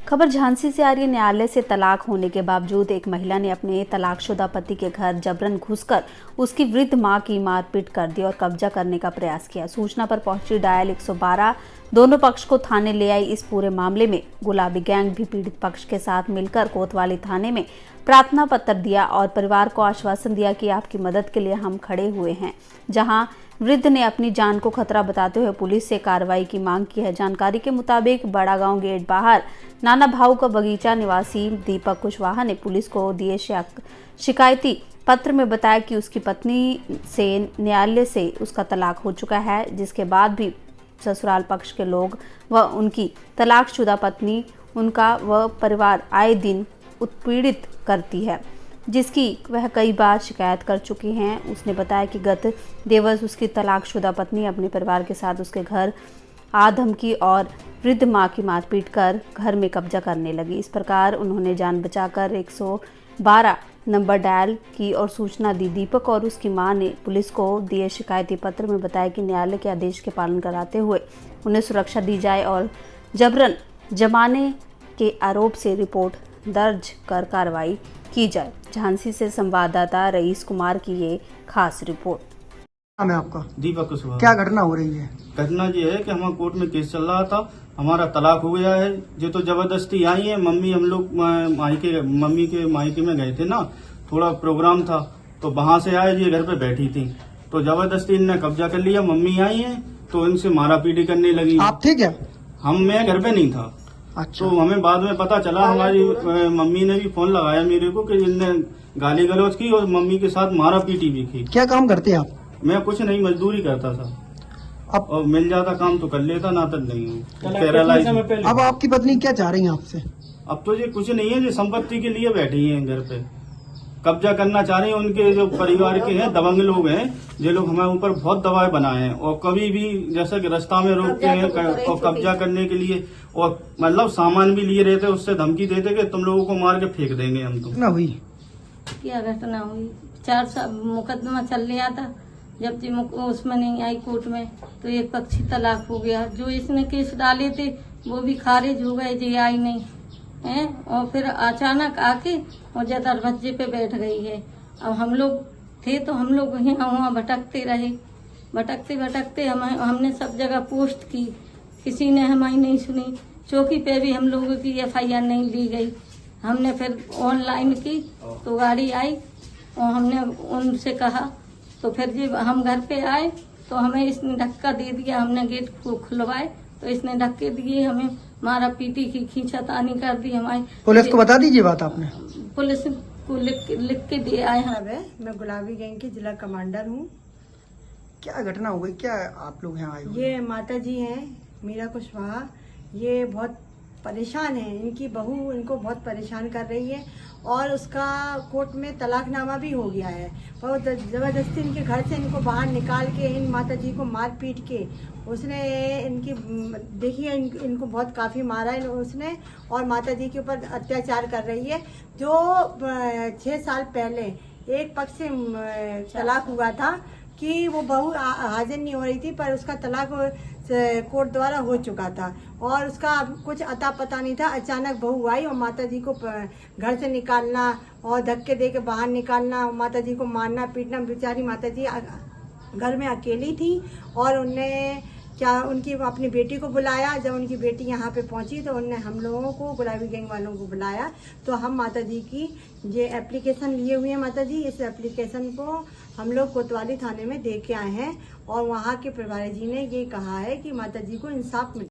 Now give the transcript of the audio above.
खबर झांसी से आ रही है। न्यायालय से तलाक होने के बावजूद एक महिला ने अपने तलाकशुदा पति के घर जबरन घुसकर उसकी वृद्ध मां की मारपीट कर दी और कब्जा करने का प्रयास किया। सूचना पर पहुंची डायल 112 दोनों पक्ष को थाने ले आई। इस पूरे मामले में गुलाबी गैंग भी पीड़ित पक्ष के साथ मिलकर कोतवाली थाने में प्रार्थना पत्र दिया और परिवार को आश्वासन दिया कि आपकी मदद के लिए हम खड़े हुए हैं। जहां वृद्ध ने अपनी जान को खतरा बताते हुए पुलिस से कार्रवाई की मांग की है। जानकारी के मुताबिक बड़ा गांव गेट बाहर नाना भाऊ का बगीचा निवासी दीपक कुशवाहा ने पुलिस को दिए शिकायती पत्र में बताया कि उसकी पत्नी से न्यायालय से उसका तलाक हो चुका है, जिसके बाद भी ससुराल पक्ष के लोग व उनकी तलाकशुदा पत्नी उनका व परिवार आए दिन उत्पीड़ित करती है, जिसकी वह कई बार शिकायत कर चुकी हैं। उसने बताया कि गत दिवस उसकी तलाकशुदा पत्नी अपने परिवार के साथ उसके घर आ धमकी और वृद्ध मां की मारपीट कर घर में कब्जा करने लगी। इस प्रकार उन्होंने जान बचाकर 112 नंबर डायल की और सूचना दी। दीपक और उसकी मां ने पुलिस को दिए शिकायती पत्र में बताया कि न्यायालय के आदेश के पालन कराते हुए उन्हें सुरक्षा दी जाए और जबरन जमाने के आरोप से रिपोर्ट दर्ज कर कार्रवाई की जाए। झांसी से संवाददाता रईस कुमार की ये खास रिपोर्ट। नाम है आपका? दीपक कुशवाहा। क्या घटना हो रही है? घटना ये है कि हमारा कोर्ट में केस चल रहा था, हमारा तलाक हो गया है। जो तो जबरदस्ती आई है। मम्मी हम लोग मम्मी के मायके में गए थे ना, थोड़ा प्रोग्राम था तो वहां से आए, ये घर पे बैठी थी तो जबरदस्ती इनने कब्जा कर लिया। मम्मी आई है तो इनसे मारा पीटी करने लगी। आप थे क्या? मैं घर पे नहीं था। अच्छा। तो हमें बाद में पता चला, हमारी मम्मी ने भी फोन लगाया मेरे को कि इनने गाली गलौज की और मम्मी के साथ मारा पीटी भी की। क्या काम करते हैं आप? मैं कुछ नहीं, मजदूरी करता था। अब और मिल जाता काम तो कर लेता, ना तो नहीं। पैरालाइज। अब आपकी पत्नी क्या चाह रही है आपसे? अब तो ये कुछ नहीं है, ये संपत्ति के लिए बैठी हैं घर पे, कब्जा करना चाह रही हैं। उनके जो परिवार के हैं दबंग लोग हैं, ये लोग हमारे ऊपर बहुत दबाव बनाए हैं और कभी भी जैसे कि रास्ता में रोकते हैं और कब्जा करने के लिए, और मतलब सामान भी लिए रहते, उससे धमकी देते कि तुम लोगों को मार के फेंक देंगे हम। तो ना हुई क्या घटना हुई? 4 साल मुकदमा चल रहा था, जब तक उसमें नहीं आई कोर्ट में तो एक पक्षी तलाक हो गया। जो इसने केस डाले थे वो भी खारिज हो गए, जी आई नहीं है। और फिर अचानक आके मुझे दरवाजे पे बैठ गई है। अब हम लोग थे तो हम लोग यहाँ वहाँ भटकते रहे, भटकते हमने सब जगह पोस्ट की, किसी ने हमारी नहीं सुनी। चौकी पे भी हम लोगों की FIR नहीं ली गई। हमने फिर ऑनलाइन की तो गाड़ी आई और हमने उनसे कहा तो फिर जब हम घर पे आए तो हमें इसने धक्का दे दिया। हमने गेट खुलवाए तो इसने धक्के दिए, हमें मारा पीटी की, खींचातानी कर दी हमारी। पुलिस को बता दीजिए बात आपने? पुलिस को लिख के दे आए हैं। मैं गुलाबी गैंग की जिला कमांडर हूँ। क्या घटना हो गई? क्या आप लोग यहाँ आए हो? ये माता जी हैं मीरा कुशवाहा, ये बहुत परेशान है। इनकी बहू इनको बहुत परेशान कर रही है और उसका कोर्ट में तलाकनामा भी हो गया है। बहुत जबरदस्ती इनके घर से इनको बाहर निकाल के इन माता जी को मार पीट के उसने इनकी देखिए इनको बहुत काफी मारा है उसने, और माता जी के ऊपर अत्याचार कर रही है। जो 6 साल पहले एक पक्ष से तलाक हुआ था कि वो बहू हाजिर नहीं हो रही थी, पर उसका तलाक कोर्ट द्वारा हो चुका था और उसका कुछ अता पता नहीं था। अचानक बहू आई और माता जी को घर से निकालना और धक्के दे के बाहर निकालना, माता जी को मारना पीटना। बेचारी माता जी घर में अकेली थी और उनने उनकी अपनी बेटी को बुलाया। जब उनकी बेटी यहाँ पे पहुंची तो उनने हम लोगों को, गुलाबी गैंग वालों को बुलाया। तो हम माता जी की ये एप्लीकेशन लिए हुए हैं। माता जी, इस एप्लीकेशन को हम लोग कोतवाली थाने में दे के आए हैं और वहाँ के प्रभारी जी ने ये कहा है कि माता जी को इंसाफ मिले।